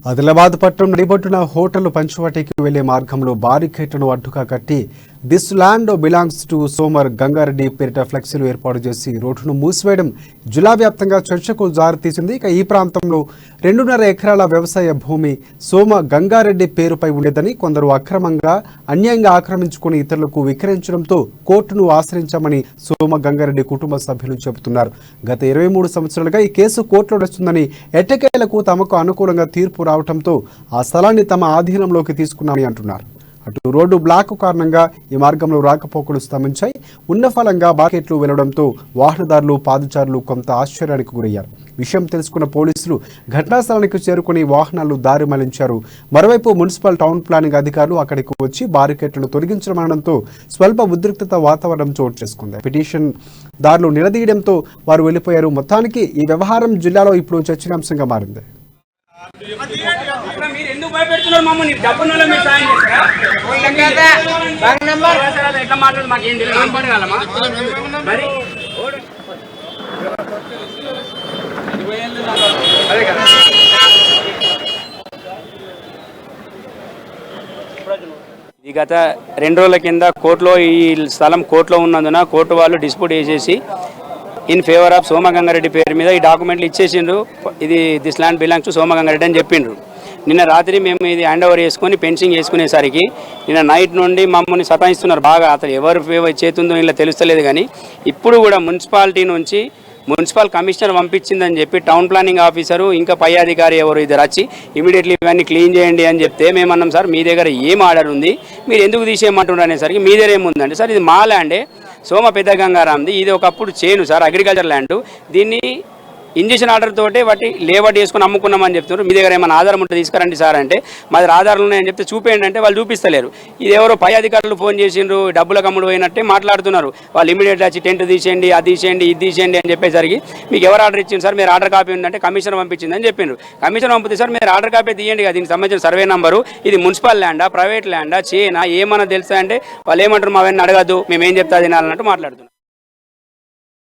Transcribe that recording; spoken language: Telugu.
ఆదిలాబాద్ పట్టణం నడిబొట్టున హోటల్ పంచవటికి వెళ్లే మార్గంలో బారికేట్లను అడ్డుగా కట్టి this land belongs to Somar Gangareddy పేరిట ఫ్లెక్సీలు ఏర్పాటు చేసి రోడ్డును మూసివేయడం జిల్లా వ్యాప్తంగా చర్చకు దారితీసింది. ఇక ఈ ప్రాంతంలో 2.5 ఎకరాల వ్యవసాయ భూమి సోమ గంగారెడ్డి పేరుపై ఉండేదని కొందరు అక్రమంగా అన్యాయంగా ఆక్రమించుకుని ఇతరులకు విక్రయించడంతో కోర్టును ఆశ్రయించామని సోమ గంగారెడ్డి కుటుంబ సభ్యులు చెబుతున్నారు. గత 23 సంవత్సరాలుగా ఈ కేసు కోర్టులో నడుస్తుందని ఎట్టకేలకు తమకు అనుకూలంగా తీర్పు రావడంతో ఆ స్థలాన్ని తమ ఆధీనంలోకి తీసుకున్నామని అంటున్నారు. అటు రోడ్డు బ్లాక్ కారణంగా ఈ మార్గంలో రాకపోకలు స్తంభించాయి. ఉన్న ఫలంగా బాకెట్లు వెళ్లడంతో వాహనదారులు పాదచారులు కొంత ఆశ్చర్యానికి గురయ్యారు. విషయం తెలుసుకున్న పోలీసులు ఘటనా స్థలానికి చేరుకుని వాహనాలు దారి మళ్లించారు. మరోవైపు మున్సిపల్ టౌన్ ప్లానింగ్ అధికారులు అక్కడికి వచ్చి బారికేట్లను తొలగించమనడంతో స్వల్ప ఉద్రిక్తత వాతావరణం చోటు చేసుకుంది. పిటిషన్ దారులు నిలదీయడంతో వారు వెళ్లిపోయారు. మొత్తానికి ఈ వ్యవహారం జిల్లాలో ఇప్పుడు చర్చనీయాంశంగా మారింది. ఇది గత 2 రోజుల కింద కోర్టులో ఈ స్థలం కోర్టులో ఉన్నందున కోర్టు వాళ్ళు డిస్ప్యూట్ చేసేసి ఇన్ ఫేవర్ ఆఫ్ సోమ గంగారెడ్డి పేరు మీద ఈ డాక్యుమెంట్లు ఇచ్చేసిండ్రు. ఇది దిస్ ల్యాండ్ బిలాంగ్స్ టు సోమ గంగారెడ్డి అని చెప్పిండ్రు. నిన్న రాత్రి మేము ఇది హ్యాండ్ ఓవర్ చేసుకొని పెన్షింగ్ చేసుకునేసరికి నిన్న నైట్ నుండి మమ్మల్ని సతాయిస్తున్నారు బాగా. అతను ఎవరు చేతుందో ఇలా తెలుస్తలేదు. కానీ ఇప్పుడు కూడా మున్సిపాలిటీ నుంచి మున్సిపల్ కమిషనర్ పంపించిందని చెప్పి టౌన్ ప్లానింగ్ ఆఫీసరు ఇంకా పై అధికారి ఎవరు ఇద్దరు వచ్చి ఇమీడియట్లీ ఇవన్నీ క్లీన్ చేయండి అని చెప్తే మేమన్నాం సార్ మీ దగ్గర ఏం ఆర్డర్ ఉంది, మీరు ఎందుకు తీసేయమంటున్నారు అనేసరికి మీ దగ్గర ఏముందండి సార్ ఇది మా ల్యాండే సోమ పెద్ద గంగారాంది, ఇది ఒకప్పుడు చేను సార్ అగ్రికల్చర్ ల్యాండ్, దీన్ని ఇంజక్షన్ ఆర్డర్ తోటే వాటి లేఅవుట్ చేసుకుని అమ్ముకున్నామని చెప్తున్నారు. మీ దగ్గర ఏమైనా ఆధారం ఉంటే తీసుకురండి సార్ అంటే మాది ఆధారాలు ఉన్నాయని చెప్తే చూపేయండి అంటే వాళ్ళు చూపిస్తలేరు. ఇది ఎవరో పై అధికారులు ఫోన్ చేసిండ్రు డబ్బులకు అమ్ముడు పోయినట్టే మాట్లాడుతున్నారు. వాళ్ళు ఇమీడియట్గా వచ్చి టెంట్ తీసేయండి అది తీసేయండి ఇది తీసేయండి అని చెప్పేసరికి మీకు ఎవరు ఆర్డర్ ఇచ్చింది సార్, మీరు ఆర్డర్ కాపీ ఉందంటే కమిషనర్ పంపించిందని చెప్పిండ్రు. కమిషనర్ పంపితే సార్ మీరు ఆర్డర్ కాపీ తీయండి కదా, దీనికి సంబంధించిన సర్వే నెంబరు, ఇది మున్సిపల్ ల్యాండా ప్రైవేట్ ల్యాండా చేనా ఏమన్నా తెలుసా అంటే వాళ్ళు ఏమంటారు మావన్నీ అడగద్దు మేమేం చెప్తా తినాలన్నట్టు మాట్లాడుతున్నాం.